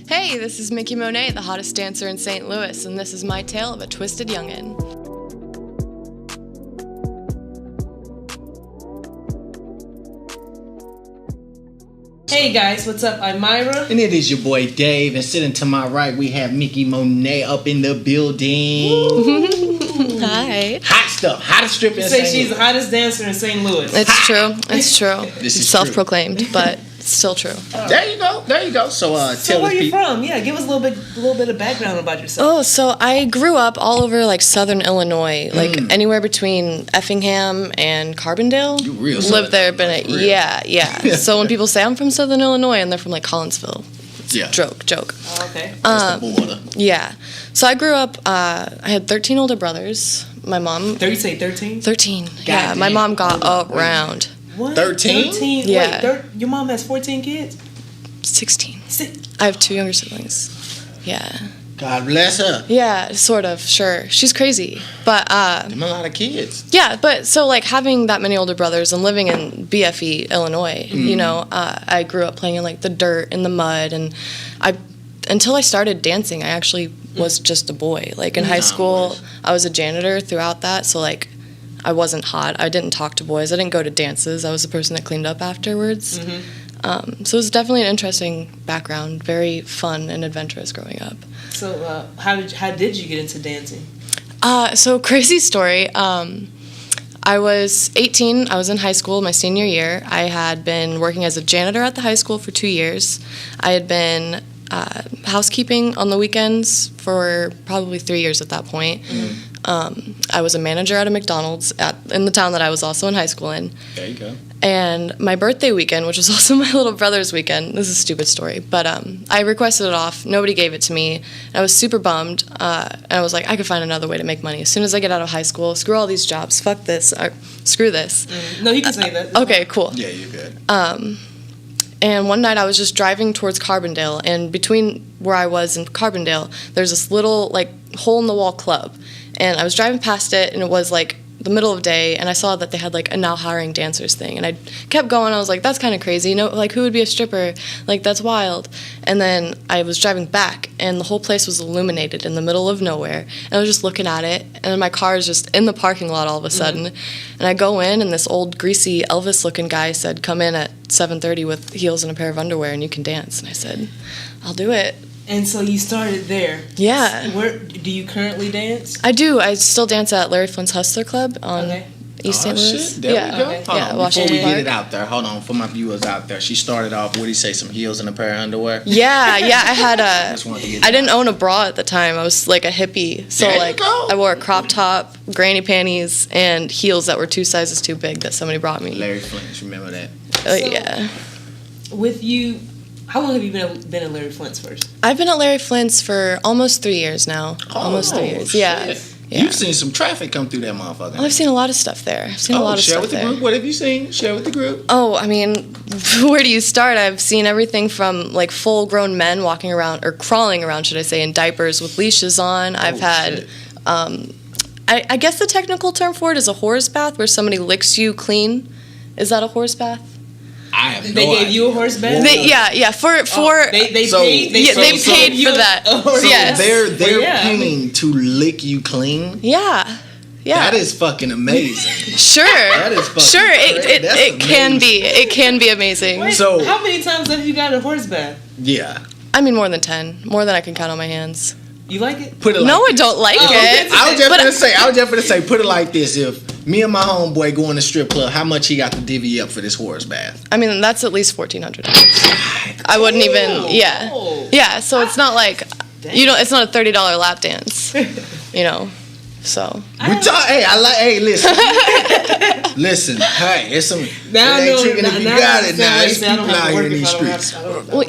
Hey, this is Mikky Monet, the hottest dancer in St. Louis, and this is my tale of a twisted youngin'. Hey guys, what's up? I'm Myra. And it is your boy Dave, and sitting to my right we have Mikky Monet up in the building. Hi. Hot stuff, hottest stripper in St. Louis. She's the hottest dancer in St. Louis. It's true. It's true. This is self-proclaimed, but it's still true. There you go. So tell where us are you from? Yeah, give us a little bit of background about yourself. Oh, so I grew up all over like southern Illinois, like anywhere between Effingham and Carbondale. You real lived there, been a real. yeah. So when people say I'm from southern Illinois and they're from like Collinsville, it's joke. Oh, okay. That's the border. Yeah. So I grew up. I had 13 older brothers. My mom. You say 13? 13. Yeah. My mom got around. What? 13? 13? Yeah. Wait, your mom has 14 kids? 16. I have 2 younger siblings. Yeah. God bless her. Yeah, sort of, sure. She's crazy. But, Them a lot of kids. yeah, but so, like, having that many older brothers and living in BFE, Illinois, you know, I grew up playing in, like, the dirt and the mud, and until I started dancing, I actually was just a boy. Like, in high school, I was a janitor throughout that, so, like, I wasn't hot. I didn't talk to boys. I didn't go to dances. I was the person that cleaned up afterwards. So it was definitely an interesting background, very fun and adventurous growing up. So how did you get into dancing? So crazy story. I was 18. I was in high school my senior year. I had been working as a janitor at the high school for 2 years. I had been housekeeping on the weekends for probably 3 years at that point. I was a manager at a McDonald's in the town that I was also in high school in. There you go. And my birthday weekend, which was also my little brother's weekend, this is a stupid story, but I requested it off. Nobody gave it to me. I was super bummed, and I was like, I could find another way to make money. As soon as I get out of high school, screw all these jobs, fuck this, or screw this. No, you can say that. Okay, cool. Yeah, you're good. And one night I was just driving towards Carbondale, and between where I was and Carbondale, there's this little, like, hole-in-the-wall club. And I was driving past it, and it was, like, the middle of the day, and I saw that they had, like, a now hiring dancers thing. And I kept going. I was like, that's kind of crazy. You know, like, who would be a stripper? Like, that's wild. And then I was driving back, and the whole place was illuminated in the middle of nowhere. And I was just looking at it, and then my car is just in the parking lot all of a sudden. And I go in, and this old, greasy, Elvis-looking guy said, come in at 7:30 with heels and a pair of underwear, and you can dance. And I said, I'll do it. And so you started there. Yeah. Where do you currently dance? I do. I still dance at Larry Flints Hustler Club on East St. Louis. Shit. There we go. Okay. Hold on. Before Washington we get Park. it out there, hold on, for my viewers out there. She started off, what did he say, some heels and a pair of underwear? Yeah. I had Just wanted to get I didn't that. own a bra at the time. I was like a hippie. So There you like go. I wore a crop top, granny panties, and heels that were 2 sizes too big that somebody brought me. Larry Flints, remember that? Yeah. With you, how long have you been at Larry Flint's first? I've been at Larry Flints for almost 3 years now. Almost 3 years. Yeah. Shit. Yeah. You've seen some traffic come through that motherfucker. Well, I've seen a lot of stuff there. I've seen a lot of share stuff with the there. group. What have you seen? Share with the group. Oh, I mean, where do you start? I've seen everything from like full-grown men walking around, or crawling around, should I say, in diapers with leashes on. I've had, shit. I guess the technical term for it is a horse bath, where somebody licks you clean. Is that a horse bath? I have They no gave idea. you a horse bath? Yeah. For They So- paid. they paid you for that. a horse So Yes. they're yeah, I paying to lick you clean. yeah. That is fucking amazing. Sure. That is fucking sure. great. That's It can amazing. be. It can be amazing. Wait, So- how many times have you got a horse bath? Yeah. I mean, more than 10. More than I can count on my hands. You like it? Put it No, like I don't like Oh, it. I was just But- gonna say, put it like this: if me and my homeboy go in the strip club, how much he got to divvy up for this horse bath? I mean, that's at least $1,400. I wouldn't even. Yeah. Oh. Yeah. So it's not like Dang. you know. It's not a $30 lap dance. You know. So. Listen, hey, it's some. Now it I ain't know- tricking if you now got I it. Now understand it's why you say I don't people have to out here work in if these I don't have- streets. I don't- Well,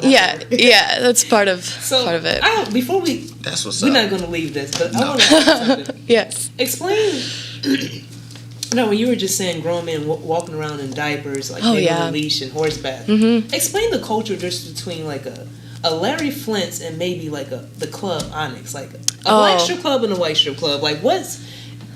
yeah. That's part of it. Before we, That's what's we're up. not going to leave this, but I No. want to ask something. Yes. Explain. No, when you were just saying grown men walking around in diapers, like Oh, maybe yeah. on a leash and horse bath. Mhm. Explain the culture just between like a Larry Flints and maybe like the club Onyx, like a black strip club and a white strip club. Like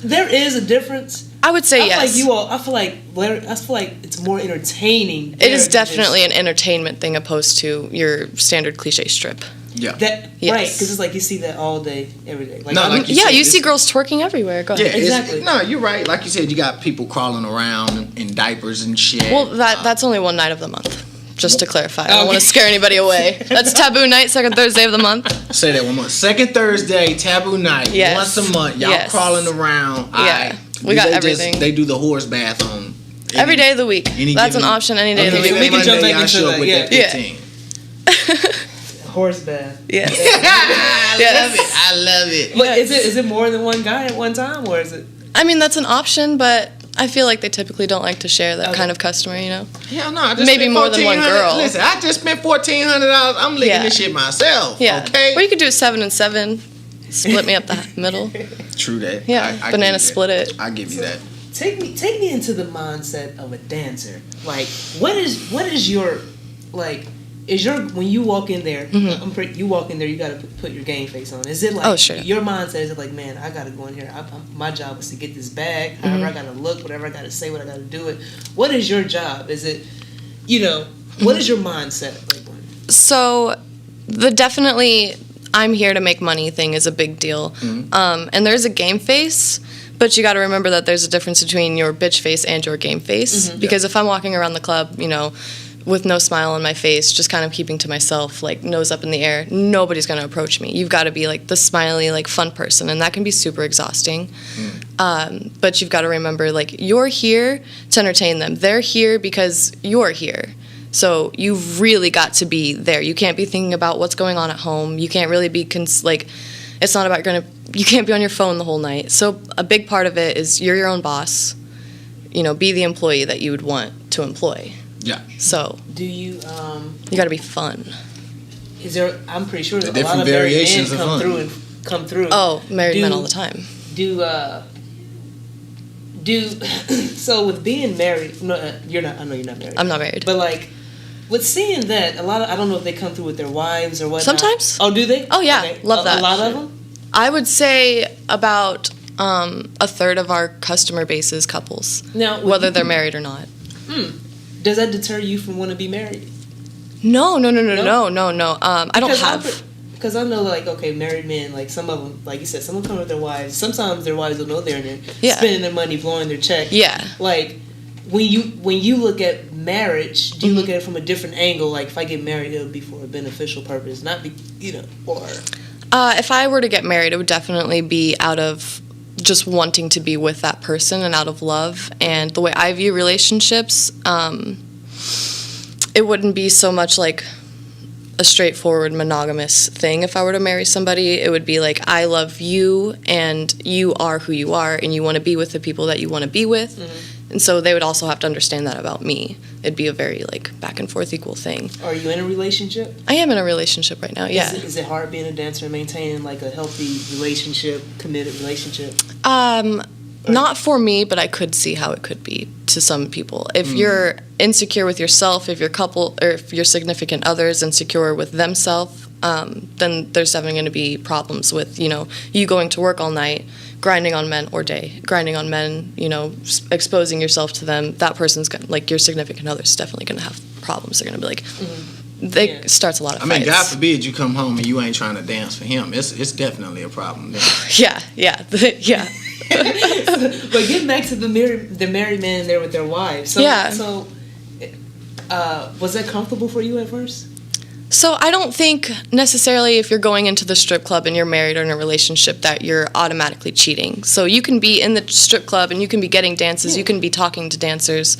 there is a difference. I would say yes. I feel like it's more entertaining. It is definitely an entertainment thing opposed to your standard cliche strip. Yeah. That Yes. right, because it's like you see that all day, every day. Like, No, like you said, you see girls twerking everywhere. Go ahead. Yeah, Exactly. No, you're right. Like you said, you got people crawling around in diapers and shit. Well, that's only one night of the month. Just to clarify, I don't Okay. want to scare anybody away. That's taboo night, second Thursday of the month. Say that one more. Second Thursday, taboo night. Yes. Once a month. Y'all Yes. crawling around. Yeah. We got everything. They do the horse bath on Every day of the week. That's an option any day of the Okay, week. we can jump back y'all into show up that, with yeah. that 15. horse bath. Yes. I love it. But is it more than one guy at one time, or is it? I mean, that's an option, but I feel like they typically don't like to share that Okay. kind of customer, you know? Hell no. I just Maybe spent more than one $1,400. girl. Listen, I just spent $1,400. I'm licking Yeah. this shit myself. Yeah. Okay. Or you could do it 7 and 7. Split me up the middle. True that. Yeah. I Banana give you split that. it. I give you that. Take me into the mindset of a dancer. Like, what is your like? Is your when you walk in there? You walk in there. You got to put your game face on. Is it like Oh, sure. your mindset? Is it like, man, I got to go in here. My job is to get this bag. However, I got to look. Whatever I got to say. What I got to do it. What is your job? Is it, what is your mindset? Like, So, definitely I'm here to make money thing is a big deal. And there's a game face, but you got to remember that there's a difference between your bitch face and your game face. Because if I'm walking around the club, with no smile on my face, just kind of keeping to myself, like nose up in the air, nobody's going to approach me. You've got to be like the smiley, like fun person, and that can be super exhausting. But you've got to remember, like, you're here to entertain them. They're here because you're here. So you've really got to be there. You can't be thinking about what's going on at home. You can't really be it's not about you can't be on your phone the whole night. So a big part of it is you're your own boss. Be the employee that you would want to employ. Yeah. So do you? You got to be fun. Is there? I'm pretty sure The a lot different of married men variations of fun. come through. Oh, married men all the time. So with being married, no, you're not. I know you're not married. I'm not married. But like, with seeing that, I don't know if they come through with their wives or whatnot. Sometimes. Oh, do they? Oh, yeah. Okay. Love that. A lot of them. I would say about a third of our customer base is couples, Now, whether they're married or not. Does that deter you from wanting to be married? No. I don't have. Because I know, like, okay, married men, like, some of them, like you said, some of them come with their wives. Sometimes their wives don't know they're in there, spending their money, blowing their check. Yeah. Like, when you look at marriage, do you look at it from a different angle? Like, if I get married, it'll be for a beneficial purpose, not be, or... If I were to get married, it would definitely be out of just wanting to be with that person and out of love. And the way I view relationships, it wouldn't be so much like a straightforward monogamous thing. If I were to marry somebody, it would be like, I love you and you are who you are and you want to be with the people that you want to be with. And so they would also have to understand that about me. It'd be a very like back and forth equal thing. Are you in a relationship? I am in a relationship right now, yeah. Is it hard being a dancer and maintaining like a healthy relationship, committed relationship? Not for me, but I could see how it could be to some people. If you're insecure with yourself, if your couple or if your significant other is insecure with themselves, then there's definitely going to be problems with, you going to work all night, grinding on men or day, grinding on men, exposing yourself to them. That person's like your significant other is definitely going to have problems. They're going to be like, starts a lot of fights. I mean, God forbid you come home and you ain't trying to dance for him. It's definitely a problem there. Yeah. But getting back to the married men there with their wives. So was that comfortable for you at first? So I don't think necessarily if you're going into the strip club and you're married or in a relationship that you're automatically cheating. So you can be in the strip club and you can be getting dances, you can be talking to dancers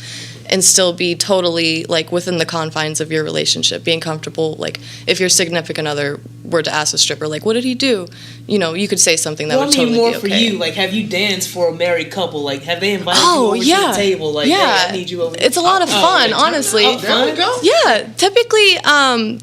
and still be totally like within the confines of your relationship, being comfortable. Like if your significant other were to ask a stripper, like, what did he do? You could say something that would totally be okay. More for you. Like, have you danced for a married couple? Like, have they invited you over to the table? Like, hey, I need you over. It's a lot of fun, honestly. There we go. Yeah, typically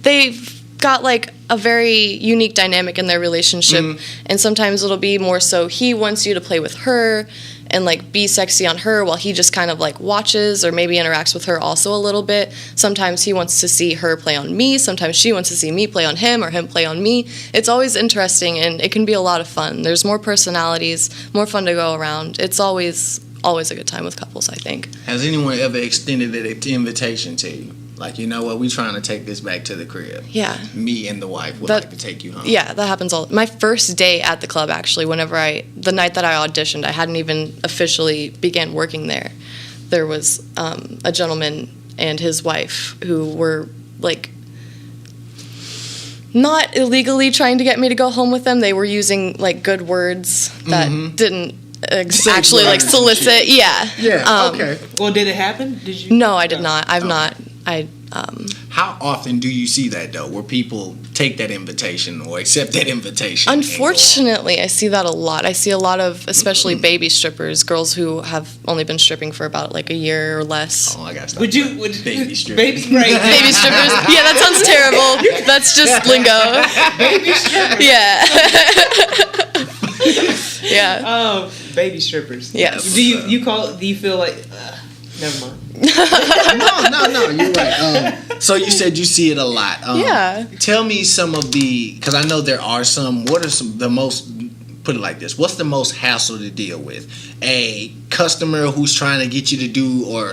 they've got like a very unique dynamic in their relationship, and sometimes it'll be more so he wants you to play with her and like be sexy on her while he just kind of like watches or maybe interacts with her also a little bit. Sometimes he wants to see her play on me, sometimes she wants to see me play on him or him play on me. It's always interesting and it can be a lot of fun. There's more personalities, more fun to go around. It's always a good time with couples, I think. Has anyone ever extended an invitation to you? Like, you know what? We trying to take this back to the crib. Yeah. Me and the wife would like to take you home. Yeah, that happens all. My first day at the club, actually, the night that I auditioned, I hadn't even officially began working there. There was a gentleman and his wife who were like not illegally trying to get me to go home with them. They were using like good words that didn't actually like solicit. Yeah. Yeah. Okay. Well, did it happen? Did you? No, I did not. I've not. How often do you see that though, where people take that invitation or accept that invitation? Unfortunately, I see that a lot. I see a lot of, especially baby strippers, girls who have only been stripping for about like a year or less. Oh, I got to stop. Would baby strippers? Baby, right. Baby strippers. Yeah, that sounds terrible. That's just lingo. Baby strippers. Yeah. Yeah. Oh, baby strippers. Yes. Do you feel like? Never mind. No, you're right. So you said you see it a lot. Yeah. Tell me some of because I know there are some. What are the most? Put it like this: what's the most hassle to deal with? A customer who's trying to get you to do, or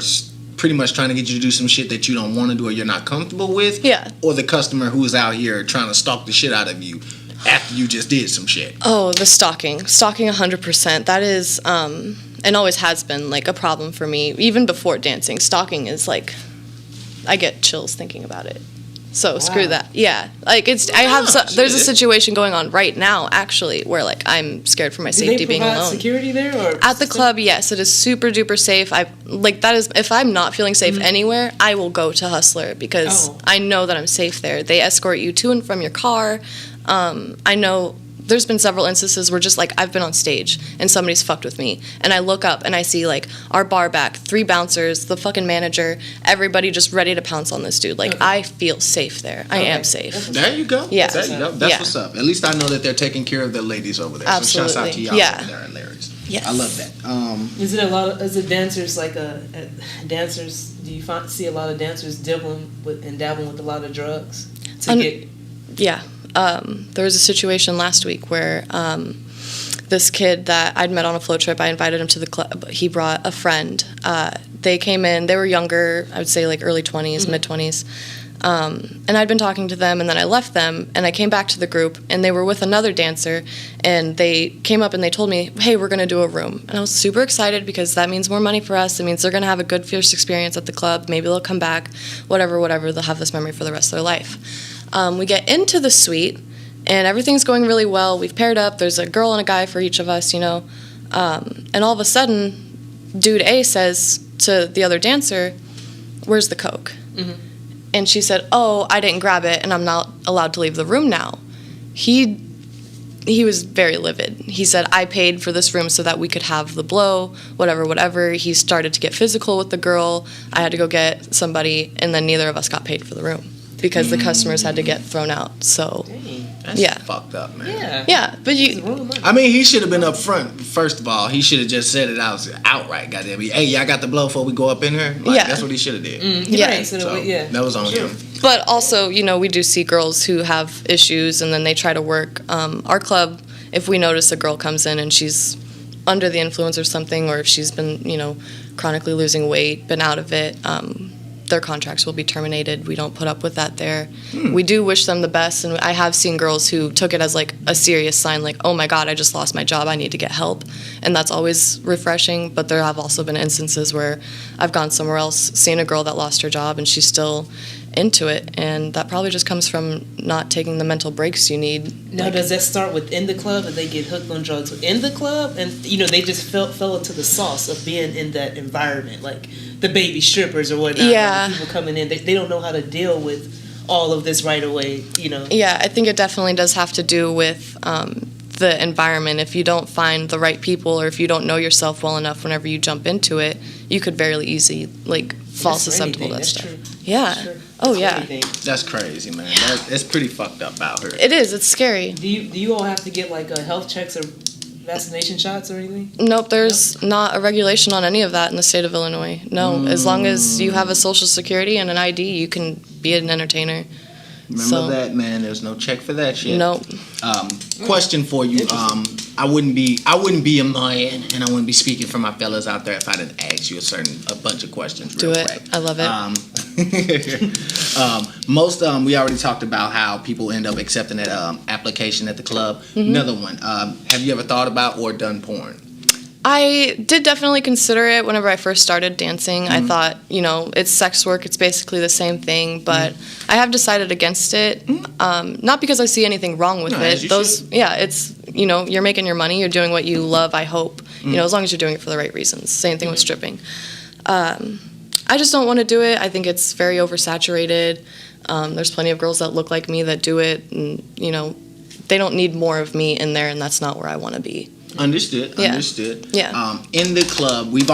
pretty much trying to get you to do some shit that you don't want to do or you're not comfortable with. Yeah. Or the customer who's out here trying to stalk the shit out of you after you just did some shit. Oh, the stalking. Stalking 100%. That is, and always has been, like, a problem for me. Even before dancing, stalking is, like, I get chills thinking about it. So wow. Screw that. Yeah. Like, there's a situation going on right now, actually, where, like, I'm scared for my safety being alone. Do they provide security there? Or at the club, yes. It is super duper safe. If I'm not feeling safe anywhere, I will go to Hustler because I know that I'm safe there. They escort you to and from your car. I know there's been several instances where just like I've been on stage and somebody's fucked with me and I look up and I see like our bar back, 3 bouncers, the fucking manager, everybody just ready to pounce on this dude. Like I feel safe there. I am safe. There you go. Yeah. There you go. That's what's up. At least I know that they're taking care of the ladies over there. Absolutely. So shouts out to y'all over there at Larry's. Yes. I love that. Is it dancers like dancers? Do you see a lot of dancers dabbling with a lot of drugs Yeah. There was a situation last week where this kid that I'd met on a float trip, I invited him to the club. He brought a friend. They came in. They were younger, I would say like early 20s, mid-20s. And I'd been talking to them, and then I left them, and I came back to the group, and they were with another dancer, and they came up and they told me, hey, we're going to do a room. And I was super excited because that means more money for us. It means they're going to have a good first experience at the club. Maybe they'll come back, whatever. They'll have this memory for the rest of their life. We get into the suite, and everything's going really well. We've paired up. There's a girl and a guy for each of us, you know. And all of a sudden, dude A says to the other dancer, where's the coke? Mm-hmm. And she said, oh, I didn't grab it, and I'm not allowed to leave the room now. He was very livid. He said, I paid for this room so that we could have the blow, whatever. He started to get physical with the girl. I had to go get somebody, and then neither of us got paid for the room because the customers had to get thrown out. So, that's fucked up, man. Yeah, but I mean, he should have been up front. First of all, he should have just said it outright. Goddamn, hey, y'all got the blow before we go up in here. Like, that's what he should have did. That was on him. But also, you know, we do see girls who have issues, and then they try to work. Our club, if we notice a girl comes in and she's under the influence or something, or if she's been, you know, chronically losing weight, been out of it, their contracts will be terminated. We don't put up with that there. We do wish them the best, and I have seen girls who took it as like a serious sign, like, oh my God, I just lost my job, I need to get help. And that's always refreshing, but there have also been instances where I've gone somewhere else, seen a girl that lost her job, and she's still into it, and that probably just comes from not taking the mental breaks you need. Now, does that start within the club, and they get hooked on drugs within the club, and you know they just fell into the sauce of being in that environment, like the baby strippers or whatnot? Yeah, people coming in, they don't know how to deal with all of this right away. You know. Yeah, I think it definitely does have to do with the environment. If you don't find the right people, or if you don't know yourself well enough, whenever you jump into it, you could very easily fall susceptible to that stuff. True. Yeah. Oh yeah. That's crazy, man. That's pretty fucked up out here. It is. It's scary. Do you all have to get like health checks or vaccination shots or anything? Nope. There's not a regulation on any of that in the state of Illinois. No. As long as you have a social security and an ID, you can be an entertainer. Remember that, man. There's no check for that shit. Nope. Question for you. I wouldn't be a man, and I wouldn't be speaking for my fellas out there if I didn't ask you a bunch of questions. Do real it. quick. I love it. Most we already talked about how people end up accepting that application at the club. Another one. Have you ever thought about or done porn? I did definitely consider it whenever I first started dancing. I thought, it's sex work. It's basically the same thing. But I have decided against it. Not because I see anything wrong with it. It's, you're making your money. You're doing what you love, I hope. As long as you're doing it for the right reasons. Same thing with stripping. I just don't want to do it. I think it's very oversaturated. There's plenty of girls that look like me that do it. And, they don't need more of me in there. And that's not where I want to be. Understood. Yeah. In the club, you've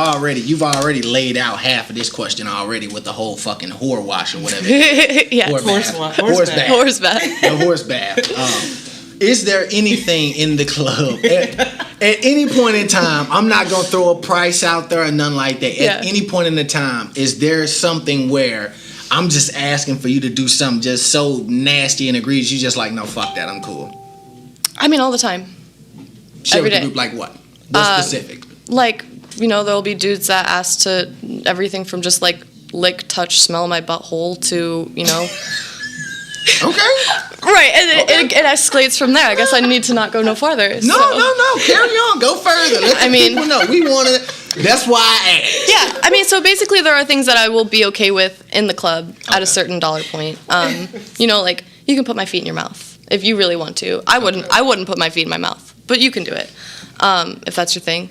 already laid out half of this question already with the whole fucking whore wash or whatever. Yeah. Horse bath. The horse bath. Is there anything in the club at any point in time? I'm not gonna throw a price out there or nothing like that. At any point in the time, is there something where I'm just asking for you to do something just so nasty and egregious? You just like, no, fuck that, I'm cool. I mean, all the time. Every day. Like what? What specific? Like, there'll be dudes that ask to everything from just like lick, touch, smell my butthole to, Okay. Right, and it escalates from there. I guess I need to not go no farther. No. Carry on. Go further. Let people know. We want to. That's why I asked. Yeah, I mean, so basically there are things that I will be okay with in the club at a certain dollar point. Like you can put my feet in your mouth if you really want to. I wouldn't put my feet in my mouth. But you can do it, if that's your thing.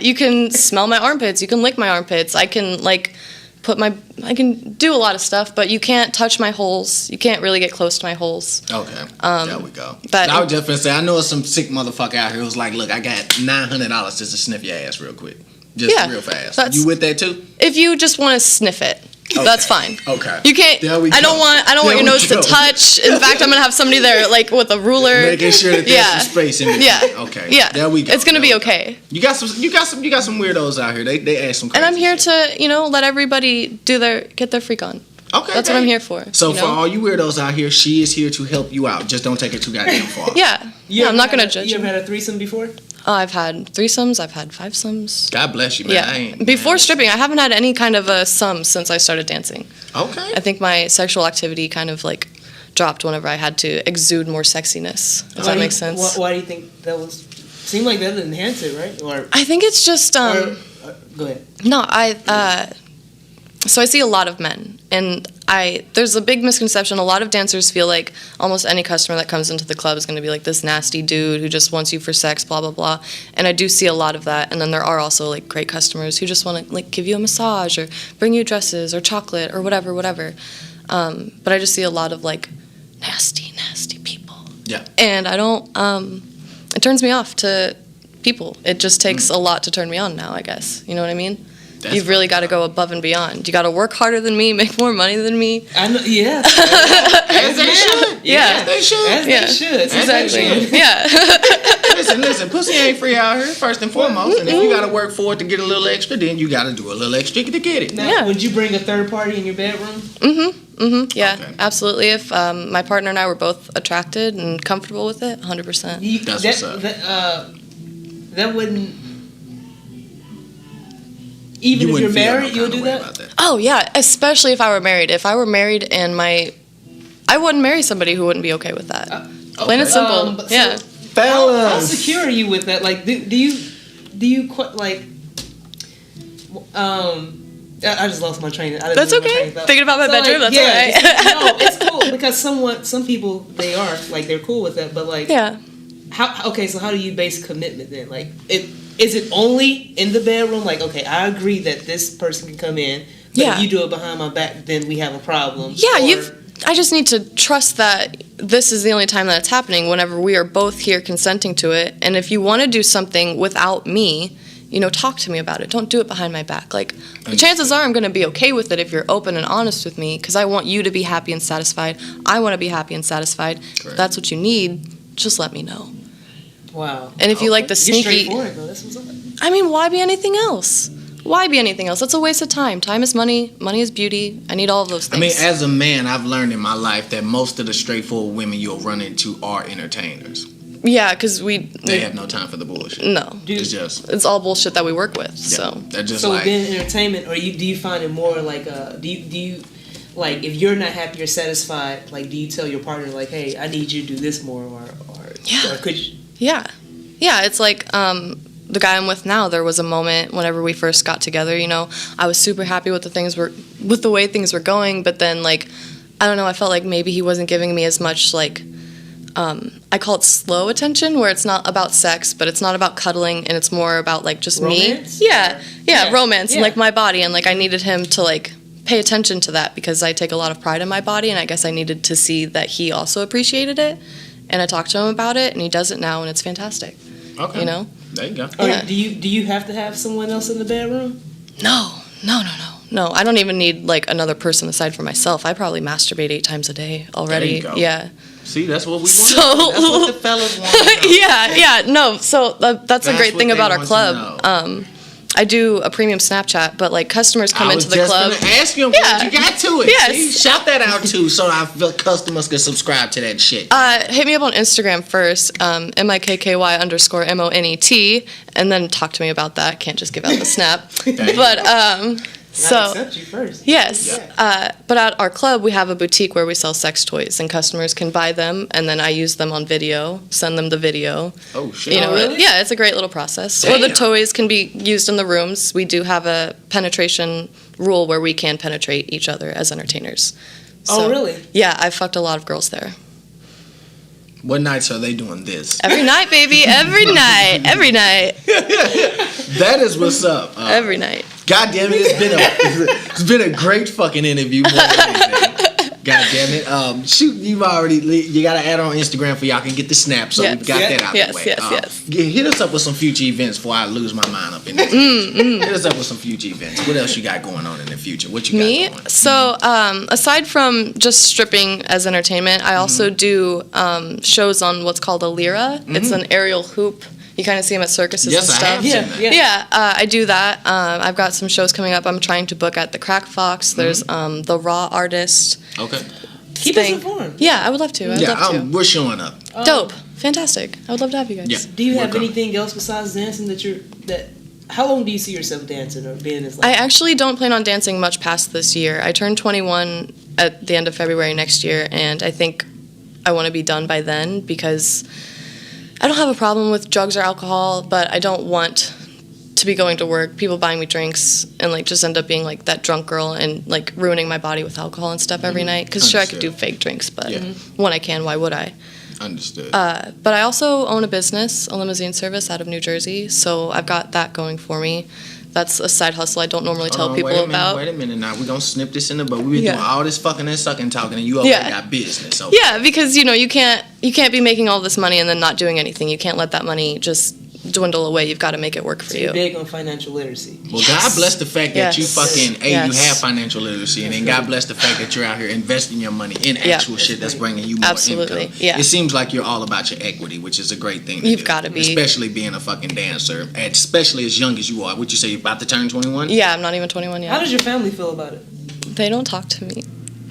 You can smell my armpits. You can lick my armpits. I can I can do a lot of stuff, but you can't touch my holes. You can't really get close to my holes. Okay, there we go. But I was just gonna say, I know some sick motherfucker out here who's like, look, I got $900 just to sniff your ass real quick, real fast. You with that too? If you just want to sniff it. Okay. That's fine. Okay. You can't. I don't want your nose to touch. In fact, I'm gonna have somebody there like with a ruler, making sure that there's some space in there. Yeah. Okay. Yeah. There we go. It's gonna be okay. You got some weirdos out here. They ask some. And I'm here shit. to let everybody get their freak on. Okay. That's what I'm here for. So for all you weirdos out here, she is here to help you out. Just don't take it too goddamn far. Yeah. I'm not gonna judge you. You ever had a threesome before? I've had threesomes. I've had fivesomes. God bless you, man. Yeah. Before stripping, I haven't had any kind of a sum since I started dancing. Okay. I think my sexual activity kind of like dropped whenever I had to exude more sexiness. Does that make sense? Why do you think that was? Seemed like that would enhance it, right? Or I think it's just. go ahead. No, So I see a lot of men, and there's a big misconception. A lot of dancers feel like almost any customer that comes into the club is going to be like this nasty dude who just wants you for sex, blah, blah, blah. And I do see a lot of that. And then there are also like great customers who just want to like give you a massage or bring you dresses or chocolate or whatever. But I just see a lot of like nasty people. Yeah. And I don't, it turns me off to people. It just takes a lot to turn me on now, I guess. You know what I mean? You've really got to go above and beyond. You got to work harder than me, make more money than me. I know, yeah. As they should. Yeah. As they should. As they should. Exactly. Yeah. Listen. Pussy ain't free out here, first and foremost. And if you got to work for it to get a little extra, then you got to do a little extra to get it. Now, would you bring a third party in your bedroom? Yeah, okay. Absolutely. If my partner and I were both attracted and comfortable with it, 100%. That's what's up. That wouldn't... Even if you're married, you'll do that? Oh, yeah, especially if I were married. If I were married and I wouldn't marry somebody who wouldn't be okay with that. Plain and simple. Yeah. How secure are you with that? Like, do you like... I just lost my train. That's okay. Thinking about my bedroom, that's all right. No, it's cool because some people, they're cool with that, but like... Yeah. So how do you base commitment then? Like, is it only in the bedroom? Like, okay, I agree that this person can come in, but if you do it behind my back, then we have a problem. Yeah, I just need to trust that this is the only time that it's happening, whenever we are both here consenting to it. And if you want to do something without me, talk to me about it. Don't do it behind my back. Like, the chances are I'm going to be okay with it if you're open and honest with me, because I want you to be happy and satisfied. I want to be happy and satisfied. If that's what you need, just let me know. Wow. And if you like the sneaky... You're straightforward, though. That's what's up. I mean, why be anything else? Why be anything else? That's a waste of time. Time is money. Money is beauty. I need all of those things. I mean, as a man, I've learned in my life that most of the straightforward women you'll run into are entertainers. Yeah, because they have no time for the bullshit. No. It's all bullshit that we work with. Yeah, so they're just so within entertainment, or do you find it more like do you like if you're not happy or satisfied, like do you tell your partner like, hey, I need you to do this more, or could you? Yeah, it's like the guy I'm with now. There was a moment whenever we first got together. You know, I was super happy with the way things were going, but then like I don't know, I felt like maybe he wasn't giving me as much like. I call it slow attention, where it's not about sex, but it's not about cuddling, and it's more about like just romance? me. Yeah, romance and like my body, and like I needed him to like pay attention to that because I take a lot of pride in my body, and I guess I needed to see that he also appreciated it, and I talked to him about it, and he does it now, and it's fantastic. Okay, you know. There you go. Do you have to have someone else in the bedroom? No. I don't even need like another person aside from myself. I probably masturbate 8 times a day already. There you go. Yeah. See, that's what we want. That's what the fellas want to know. yeah. No, so that's a great thing about our club. I do a premium Snapchat, but like customers come into the club. I was just gonna ask you, you got to it. Yes. See? Shout that out too, so our customers can subscribe to that shit. Hit me up on Instagram first, MIKKY_MONET, and then talk to me about that. Can't just give out the snap. But so accept you first. Yes, but at our club we have a boutique where we sell sex toys, and customers can buy them, and then I use them on video, send them the video. Oh shit! You know, really? Yeah, it's a great little process. Damn. Or the toys can be used in the rooms. We do have a penetration rule where we can penetrate each other as entertainers. So, really? Yeah, I've fucked a lot of girls there. What nights are they doing this? Every night, baby. Every night. Every night. That is what's up. Every night. God damn it! It's been a great fucking interview. God damn it! Shoot, you gotta add on Instagram for y'all can get the snap. So we've got that out the way. Yes. Hit us up with some future events before I lose my mind up in there. Hit us up with some future events. What else you got going on in the future? What you got going? So aside from just stripping as entertainment, I also do shows on what's called a lyra. It's an aerial hoop. You kind of see them at circuses and stuff. I have seen that. Yeah, I do that. I've got some shows coming up. I'm trying to book at the Crack Fox. There's the Raw Artist. Okay. Keep us informed. Yeah, I would love to. We're showing up. Dope. Fantastic. I would love to have you guys. Yeah. Do you have anything else besides dancing how long do you see yourself dancing or being as like? I actually don't plan on dancing much past this year. I turn 21 at the end of February next year, and I think I want to be done by then because I don't have a problem with drugs or alcohol, but I don't want to be going to work, people buying me drinks, and like just end up being like that drunk girl and like ruining my body with alcohol and stuff every night. Because sure, I could do fake drinks, but when I can, why would I? Understood. But I also own a business, a limousine service out of New Jersey, so I've got that going for me. That's a side hustle I don't normally tell people about. Wait a minute now. We're going to snip this in the butt. We've been doing all this fucking and sucking talking, and you already got business. So. Yeah, because, you can't be making all this money and then not doing anything. You can't let that money just dwindle away. You've got to make it work for you. You're big on financial literacy. Well, God bless the fact that you fucking, you have financial literacy, and then God bless the fact that you're out here investing your money in actual shit that's bringing you more income. Yeah. It seems like you're all about your equity, which is a great thing to You've do. got to be. Especially being a fucking dancer, especially as young as you are. Would you say you're about to turn 21? Yeah, I'm not even 21 yet. How does your family feel about it? They don't talk to me.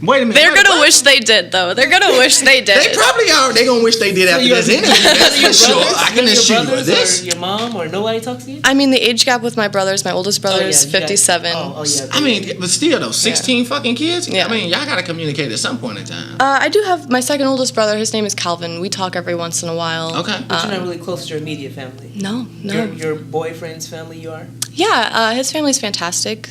Wait a minute. They're going to wish they did, though. They're going to wish they did. They probably are. They're going to wish they did after this interview. That's for sure. I can assure you of this. Or your mom or nobody talks to you? I mean, the age gap with my brothers, my oldest brother is 57. I mean, but still, though, 16 fucking kids? Yeah. I mean, y'all got to communicate at some point in time. I do have my second oldest brother. His name is Calvin. We talk every once in a while. Okay. But you're not really close to your immediate family? No. Your boyfriend's family you are? Yeah, his family's fantastic.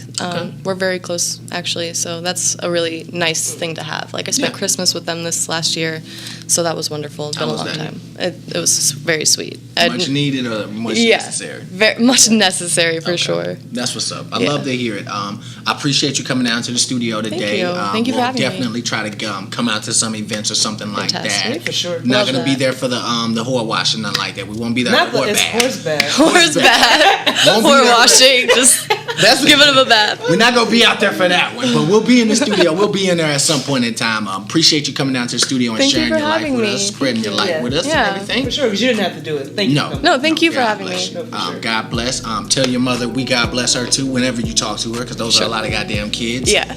We're very close, actually, so that's a really nice thing to have. Like, I spent Christmas with them this last year, so that was wonderful. It's been a long time. It was very sweet. Much needed or much necessary? Very much necessary, for sure. That's what's up. I love to hear it. I appreciate you coming down to the studio today. Thank you for having me. We'll definitely try to come out to some events or something like that. For sure. Not going to be there for the whore wash and nothing like that. We won't be there for the horse bath. Horse bath. Whore washing. Just giving them a bath. We're not going to be out there for that one, but we'll be in the studio. We'll be in there at some point in time. Appreciate you coming down to the studio and sharing your life with us, spreading your life with us and everything. For sure, because you didn't have to do it. Thank you. No, thank you for having me. God bless. Tell your mother we God bless her too whenever you talk to her, because those are a lot of goddamn kids. Yeah.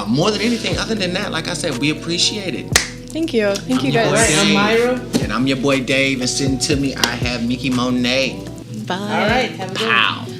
More than anything, other than that, like I said, we appreciate it. Thank you. Thank you your All guys. right, I'm Myra. And I'm your boy Dave, and sitting to me, I have Mikky Monet. Bye. All right, have a good one. Pow.